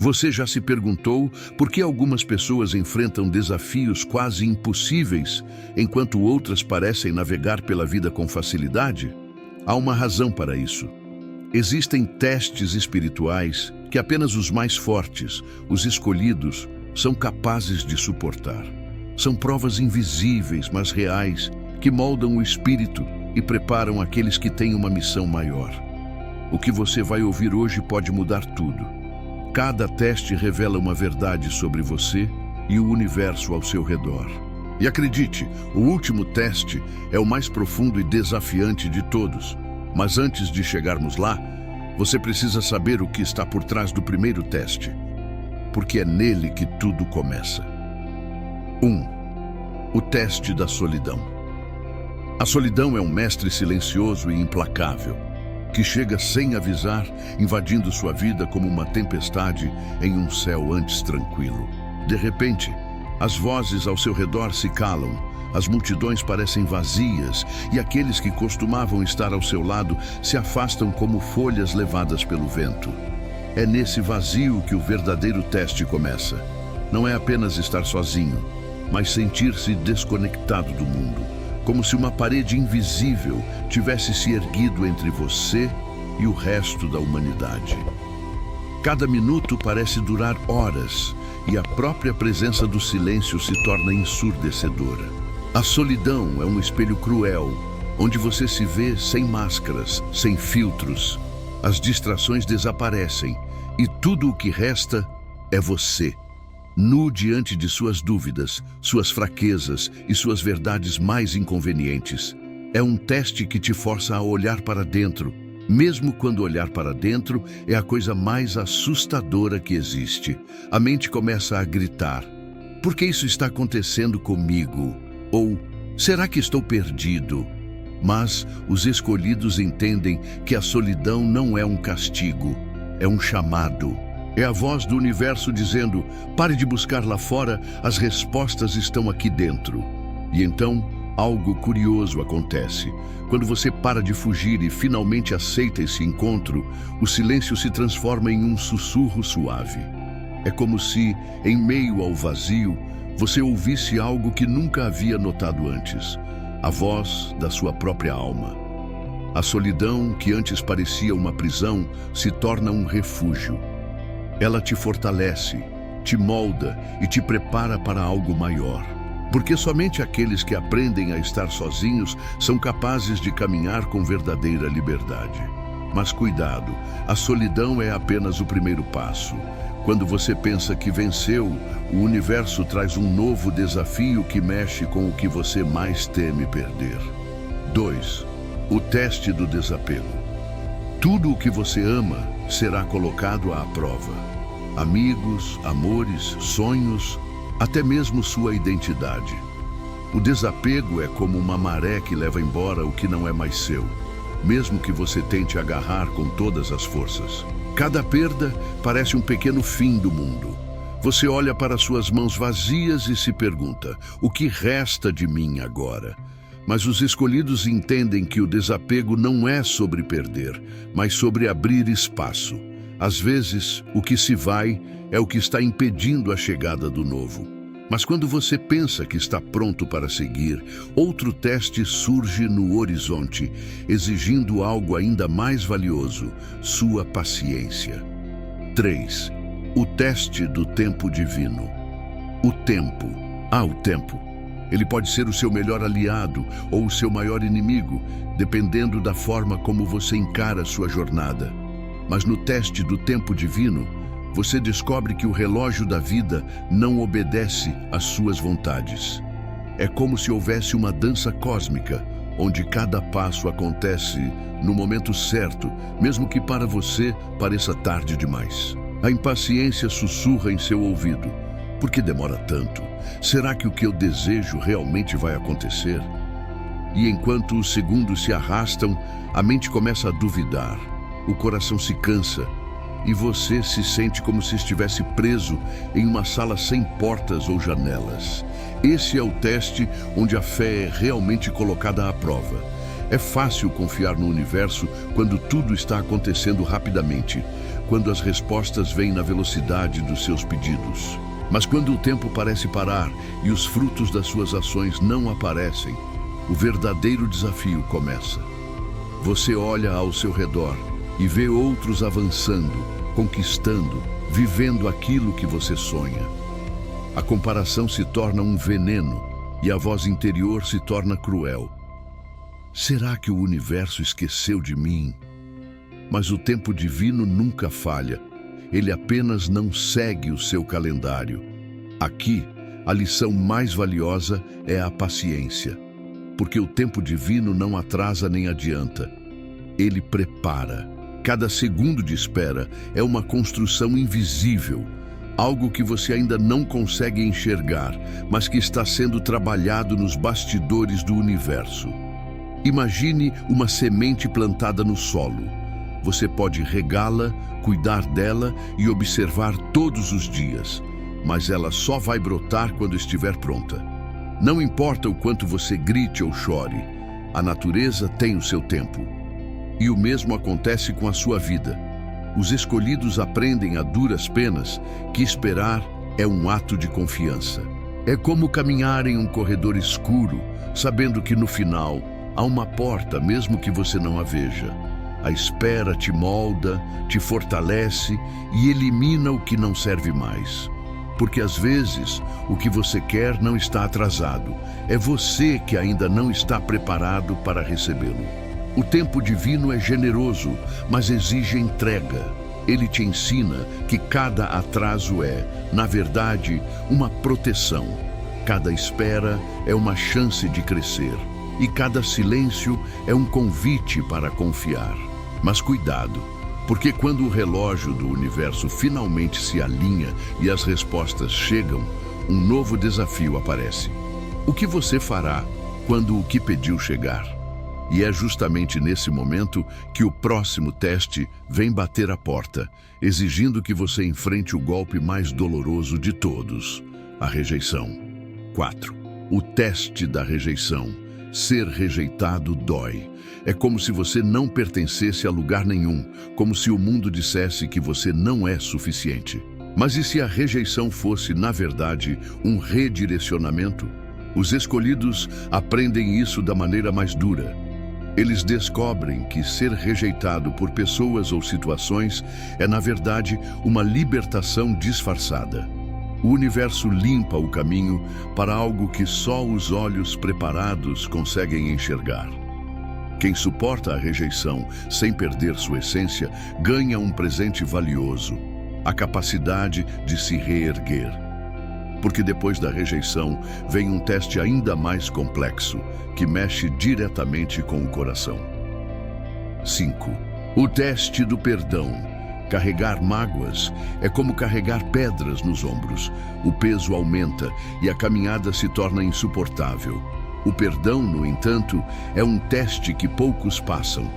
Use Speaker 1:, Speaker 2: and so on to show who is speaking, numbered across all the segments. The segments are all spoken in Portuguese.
Speaker 1: Você já se perguntou por que algumas pessoas enfrentam desafios quase impossíveis, enquanto outras parecem navegar pela vida com facilidade? Há uma razão para isso. Existem testes espirituais que apenas os mais fortes, os escolhidos, são capazes de suportar. São provas invisíveis, mas reais, que moldam o espírito e preparam aqueles que têm uma missão maior. O que você vai ouvir hoje pode mudar tudo. Cada teste revela uma verdade sobre você e o universo ao seu redor. E acredite, o último teste é o mais profundo e desafiante de todos. Mas antes de chegarmos lá, você precisa saber o que está por trás do primeiro teste, porque é nele que tudo começa. 1. O teste da solidão. A solidão é um mestre silencioso e implacável, que chega sem avisar, invadindo sua vida como uma tempestade em um céu antes tranquilo. De repente, as vozes ao seu redor se calam, as multidões parecem vazias e aqueles que costumavam estar ao seu lado se afastam como folhas levadas pelo vento. É nesse vazio que o verdadeiro teste começa. Não é apenas estar sozinho, mas sentir-se desconectado do mundo, como se uma parede invisível tivesse se erguido entre você e o resto da humanidade. Cada minuto parece durar horas e a própria presença do silêncio se torna ensurdecedora. A solidão é um espelho cruel, onde você se vê sem máscaras, sem filtros. As distrações desaparecem e tudo o que resta é você, nu diante de suas dúvidas, suas fraquezas e suas verdades mais inconvenientes. É um teste que te força a olhar para dentro, mesmo quando olhar para dentro é a coisa mais assustadora que existe. A mente começa a gritar: por que isso está acontecendo comigo? Ou, será que estou perdido? Mas os escolhidos entendem que a solidão não é um castigo, é um chamado. É a voz do universo dizendo: pare de buscar lá fora, as respostas estão aqui dentro. E então, algo curioso acontece. Quando você para de fugir e finalmente aceita esse encontro, o silêncio se transforma em um sussurro suave. É como se, em meio ao vazio, você ouvisse algo que nunca havia notado antes, a voz da sua própria alma. A solidão, que antes parecia uma prisão, se torna um refúgio. Ela te fortalece, te molda e te prepara para algo maior. Porque somente aqueles que aprendem a estar sozinhos são capazes de caminhar com verdadeira liberdade. Mas cuidado, a solidão é apenas o primeiro passo. Quando você pensa que venceu, o universo traz um novo desafio que mexe com o que você mais teme perder. 2. O teste do desapego. Tudo o que você ama será colocado à prova. Amigos, amores, sonhos, até mesmo sua identidade. O desapego é como uma maré que leva embora o que não é mais seu, mesmo que você tente agarrar com todas as forças. Cada perda parece um pequeno fim do mundo. Você olha para suas mãos vazias e se pergunta: o que resta de mim agora? Mas os escolhidos entendem que o desapego não é sobre perder, mas sobre abrir espaço. Às vezes, o que se vai é o que está impedindo a chegada do novo. Mas quando você pensa que está pronto para seguir, outro teste surge no horizonte, exigindo algo ainda mais valioso: sua paciência. 3. O teste do tempo divino. O tempo. O tempo. Ele pode ser o seu melhor aliado ou o seu maior inimigo, dependendo da forma como você encara sua jornada. Mas no teste do tempo divino, você descobre que o relógio da vida não obedece às suas vontades. É como se houvesse uma dança cósmica, onde cada passo acontece no momento certo, mesmo que para você pareça tarde demais. A impaciência sussurra em seu ouvido: por que demora tanto? Será que o que eu desejo realmente vai acontecer? E enquanto os segundos se arrastam, a mente começa a duvidar, o coração se cansa, e você se sente como se estivesse preso em uma sala sem portas ou janelas. Esse é o teste onde a fé é realmente colocada à prova. É fácil confiar no universo quando tudo está acontecendo rapidamente. quando as respostas vêm na velocidade dos seus pedidos. Mas quando o tempo parece parar e os frutos das suas ações não aparecem, o verdadeiro desafio começa. Você olha ao seu redor e vê outros avançando, conquistando, vivendo aquilo que você sonha. A comparação se torna um veneno e a voz interior se torna cruel. Será que o universo esqueceu de mim? Mas o tempo divino nunca falha. Ele apenas não segue o seu calendário. Aqui, a lição mais valiosa é a paciência. Porque o tempo divino não atrasa nem adianta. Ele prepara. Cada segundo de espera é uma construção invisível. Algo que você ainda não consegue enxergar, mas que está sendo trabalhado nos bastidores do universo. Imagine uma semente plantada no solo. Você pode regá-la, cuidar dela e observar todos os dias, mas ela só vai brotar quando estiver pronta. Não importa o quanto você grite ou chore, a natureza tem o seu tempo. E o mesmo acontece com a sua vida. Os escolhidos aprendem a duras penas que esperar é um ato de confiança. É como caminhar em um corredor escuro, sabendo que no final há uma porta, mesmo que você não a veja. A espera te molda, te fortalece e elimina o que não serve mais. Porque às vezes o que você quer não está atrasado. É você que ainda não está preparado para recebê-lo. O tempo divino é generoso, mas exige entrega. Ele te ensina que cada atraso é, na verdade, uma proteção. Cada espera é uma chance de crescer. E cada silêncio é um convite para confiar. Mas cuidado, porque quando o relógio do universo finalmente se alinha e as respostas chegam, um novo desafio aparece. O que você fará quando o que pediu chegar? E é justamente nesse momento que o próximo teste vem bater a porta, exigindo que você enfrente o golpe mais doloroso de todos, a rejeição. 4. O teste da rejeição. Ser rejeitado dói. É como se você não pertencesse a lugar nenhum, como se o mundo dissesse que você não é suficiente. Mas e se a rejeição fosse, na verdade, um redirecionamento? Os escolhidos aprendem isso da maneira mais dura. Eles descobrem que ser rejeitado por pessoas ou situações é, na verdade, uma libertação disfarçada. O universo limpa o caminho para algo que só os olhos preparados conseguem enxergar. Quem suporta a rejeição sem perder sua essência ganha um presente valioso, a capacidade de se reerguer. Porque depois da rejeição vem um teste ainda mais complexo, que mexe diretamente com o coração. 5. O teste do perdão. Carregar mágoas é como carregar pedras nos ombros. O peso aumenta e a caminhada se torna insuportável. O perdão, no entanto, é um teste que poucos passam.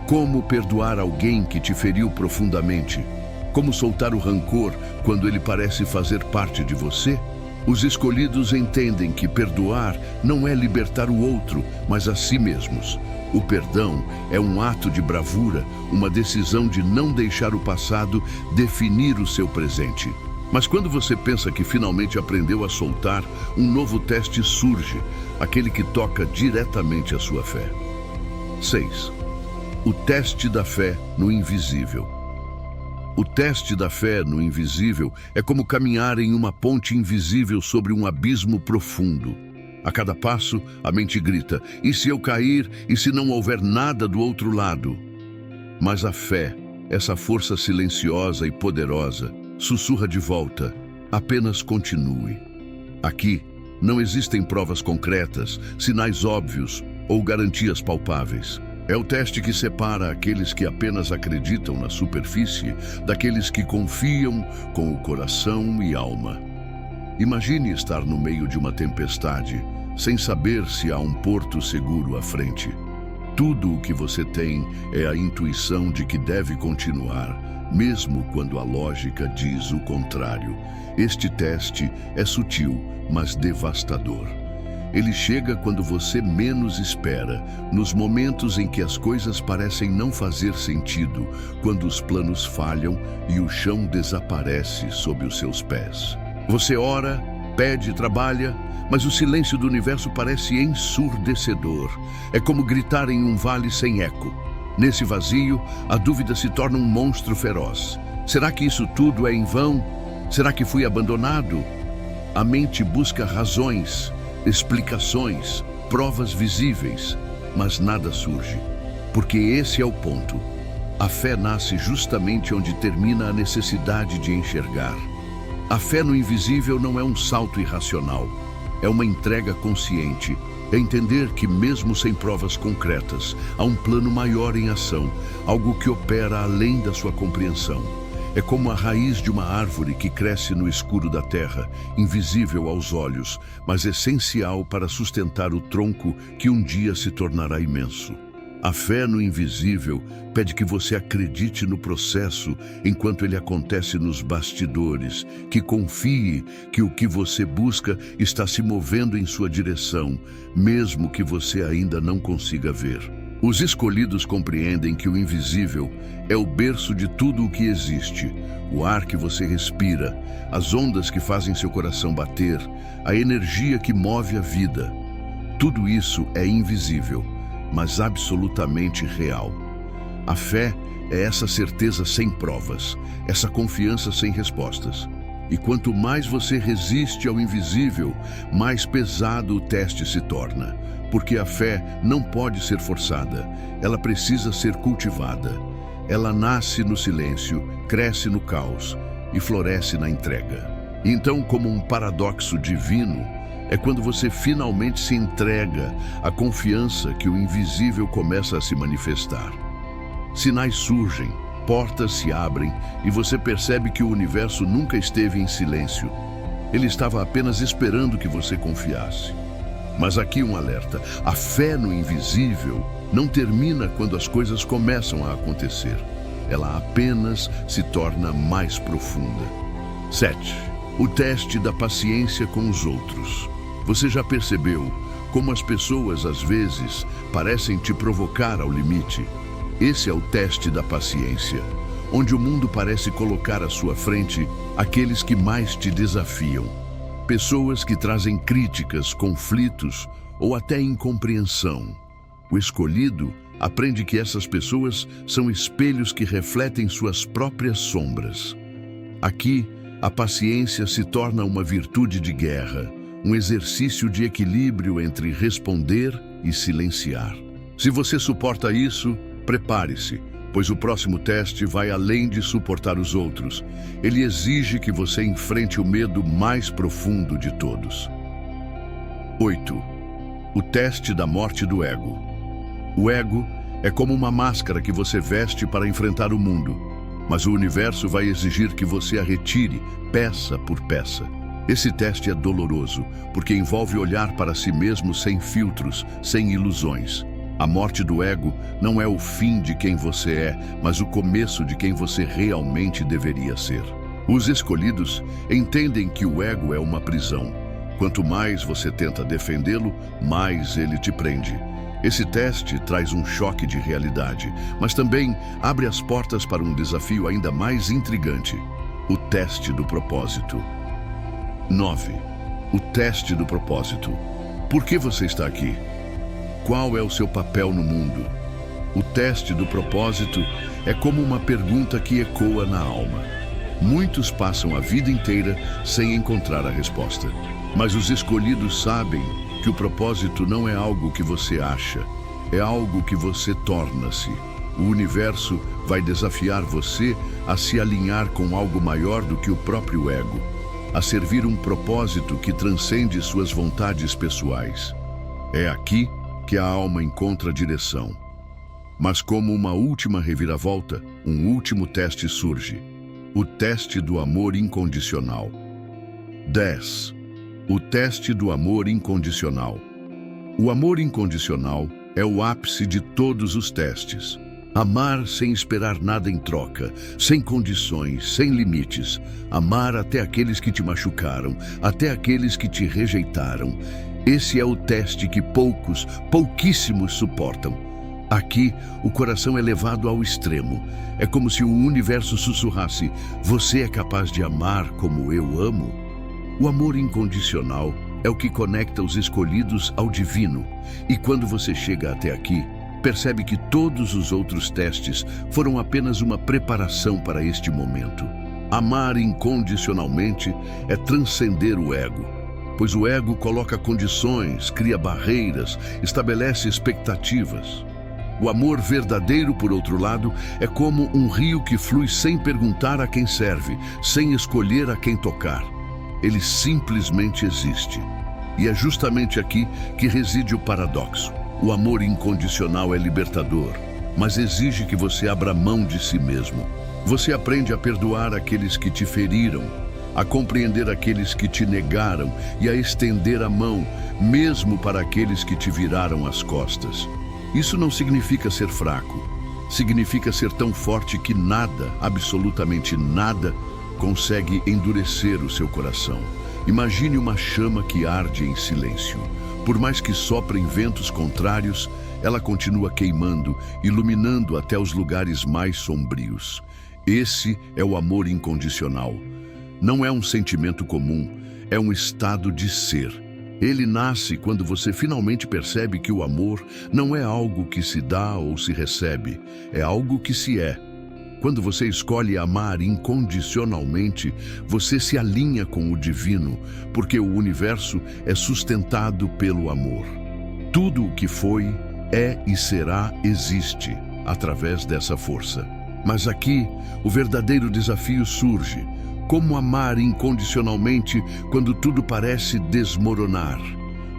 Speaker 1: Como perdoar alguém que te feriu profundamente? Como soltar o rancor quando ele parece fazer parte de você? Os escolhidos entendem que perdoar não é libertar o outro, mas a si mesmos. O perdão é um ato de bravura, uma decisão de não deixar o passado definir o seu presente. Mas quando você pensa que finalmente aprendeu a soltar, um novo teste surge, aquele que toca diretamente a sua fé. 6. O teste da fé no invisível. O teste da fé no invisível é como caminhar em uma ponte invisível sobre um abismo profundo. A cada passo, a mente grita: e se eu cair? E se não houver nada do outro lado? Mas a fé, essa força silenciosa e poderosa, sussurra de volta: apenas continue. Aqui, não existem provas concretas, sinais óbvios ou garantias palpáveis. É o teste que separa aqueles que apenas acreditam na superfície daqueles que confiam com o coração e alma. Imagine estar no meio de uma tempestade, sem saber se há um porto seguro à frente. Tudo o que você tem é a intuição de que deve continuar, mesmo quando a lógica diz o contrário. Este teste é sutil, mas devastador. Ele chega quando você menos espera, nos momentos em que as coisas parecem não fazer sentido, quando os planos falham e o chão desaparece sob os seus pés. Você ora, pede, trabalha, mas o silêncio do universo parece ensurdecedor. É como gritar em um vale sem eco. Nesse vazio, a dúvida se torna um monstro feroz. Será que isso tudo é em vão? Será que fui abandonado? A mente busca razões, explicações, provas visíveis, mas nada surge. Porque esse é o ponto. A fé nasce justamente onde termina a necessidade de enxergar. A fé no invisível não é um salto irracional. É uma entrega consciente. É entender que, mesmo sem provas concretas, há um plano maior em ação, algo que opera além da sua compreensão. É como a raiz de uma árvore que cresce no escuro da terra, invisível aos olhos, mas essencial para sustentar o tronco que um dia se tornará imenso. A fé no invisível pede que você acredite no processo enquanto ele acontece nos bastidores, que confie que o que você busca está se movendo em sua direção, mesmo que você ainda não consiga ver. Os escolhidos compreendem que o invisível é o berço de tudo o que existe, o ar que você respira, as ondas que fazem seu coração bater, a energia que move a vida. Tudo isso é invisível, mas absolutamente real. A fé é essa certeza sem provas, essa confiança sem respostas. E quanto mais você resiste ao invisível, mais pesado o teste se torna. Porque a fé não pode ser forçada, ela precisa ser cultivada. Ela nasce no silêncio, cresce no caos e floresce na entrega. Então, como um paradoxo divino, é quando você finalmente se entrega à confiança que o invisível começa a se manifestar. Sinais surgem, portas se abrem e você percebe que o universo nunca esteve em silêncio. Ele estava apenas esperando que você confiasse. Mas aqui um alerta: a fé no invisível não termina quando as coisas começam a acontecer. Ela apenas se torna mais profunda. 7. O teste da paciência com os outros. Você já percebeu como as pessoas às vezes parecem te provocar ao limite? Esse é o teste da paciência, onde o mundo parece colocar à sua frente aqueles que mais te desafiam. Pessoas que trazem críticas, conflitos ou até incompreensão. O escolhido aprende que essas pessoas são espelhos que refletem suas próprias sombras. Aqui, a paciência se torna uma virtude de guerra, um exercício de equilíbrio entre responder e silenciar. Se você suporta isso, prepare-se, pois o próximo teste vai além de suportar os outros. Ele exige que você enfrente o medo mais profundo de todos. 8. O teste da morte do ego. O ego é como uma máscara que você veste para enfrentar o mundo, mas o universo vai exigir que você a retire, peça por peça. Esse teste é doloroso, porque envolve olhar para si mesmo sem filtros, sem ilusões. A morte do ego não é o fim de quem você é, mas o começo de quem você realmente deveria ser. Os escolhidos entendem que o ego é uma prisão. Quanto mais você tenta defendê-lo, mais ele te prende. Esse teste traz um choque de realidade, mas também abre as portas para um desafio ainda mais intrigante: o teste do propósito. 9. O teste do propósito. Por que você está aqui? Qual é o seu papel no mundo? O teste do propósito é como uma pergunta que ecoa na alma. Muitos passam a vida inteira sem encontrar a resposta. Mas os escolhidos sabem que o propósito não é algo que você acha, é algo que você torna-se. O universo vai desafiar você a se alinhar com algo maior do que o próprio ego, a servir um propósito que transcende suas vontades pessoais. É aqui que a alma encontra direção. Mas como uma última reviravolta, um último teste surge: o teste do amor incondicional. 10. O teste do amor incondicional. O amor incondicional é o ápice de todos os testes. Amar sem esperar nada em troca, sem condições, sem limites. Amar até aqueles que te machucaram, até aqueles que te rejeitaram. Esse é o teste que pouquíssimos suportam. Aqui, o coração é levado ao extremo. É como se o universo sussurrasse: você é capaz de amar como eu amo? O amor incondicional é o que conecta os escolhidos ao divino. E quando você chega até aqui, percebe que todos os outros testes foram apenas uma preparação para este momento. Amar incondicionalmente é transcender o ego, pois o ego coloca condições, cria barreiras, estabelece expectativas. O amor verdadeiro, por outro lado, é como um rio que flui sem perguntar a quem serve, sem escolher a quem tocar. Ele simplesmente existe. E é justamente aqui que reside o paradoxo. O amor incondicional é libertador, mas exige que você abra mão de si mesmo. Você aprende a perdoar aqueles que te feriram, a compreender aqueles que te negaram e a estender a mão, mesmo para aqueles que te viraram as costas. Isso não significa ser fraco. Significa ser tão forte que nada, absolutamente nada, consegue endurecer o seu coração. Imagine uma chama que arde em silêncio. Por mais que soprem ventos contrários, ela continua queimando, iluminando até os lugares mais sombrios. Esse é o amor incondicional. Não é um sentimento comum, é um estado de ser. Ele nasce quando você finalmente percebe que o amor não é algo que se dá ou se recebe, é algo que se é. Quando você escolhe amar incondicionalmente, você se alinha com o divino, porque o universo é sustentado pelo amor. Tudo o que foi, é e será existe através dessa força. Mas aqui, o verdadeiro desafio surge. Como amar incondicionalmente quando tudo parece desmoronar?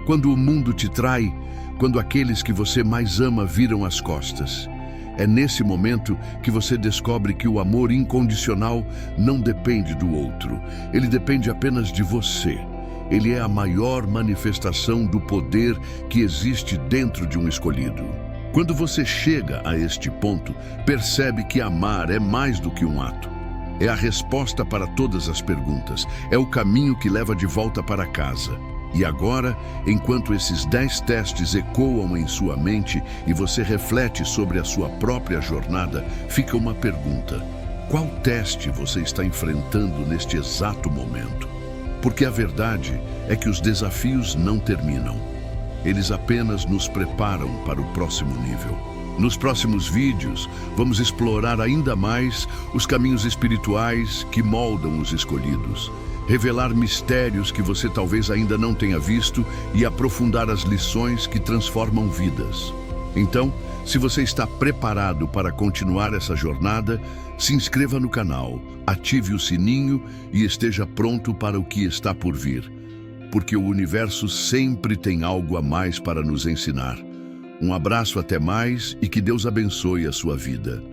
Speaker 1: Quando o mundo te trai, quando aqueles que você mais ama viram as costas. É nesse momento que você descobre que o amor incondicional não depende do outro. Ele depende apenas de você. Ele é a maior manifestação do poder que existe dentro de um escolhido. Quando você chega a este ponto, percebe que amar é mais do que um ato. É a resposta para todas as perguntas. É o caminho que leva de volta para casa. E agora, enquanto esses 10 testes ecoam em sua mente e você reflete sobre a sua própria jornada, fica uma pergunta: qual teste você está enfrentando neste exato momento? Porque a verdade é que os desafios não terminam. Eles apenas nos preparam para o próximo nível. Nos próximos vídeos, vamos explorar ainda mais os caminhos espirituais que moldam os escolhidos, revelar mistérios que você talvez ainda não tenha visto e aprofundar as lições que transformam vidas. Então, se você está preparado para continuar essa jornada, se inscreva no canal, ative o sininho e esteja pronto para o que está por vir, porque o universo sempre tem algo a mais para nos ensinar. Um abraço, até mais e que Deus abençoe a sua vida.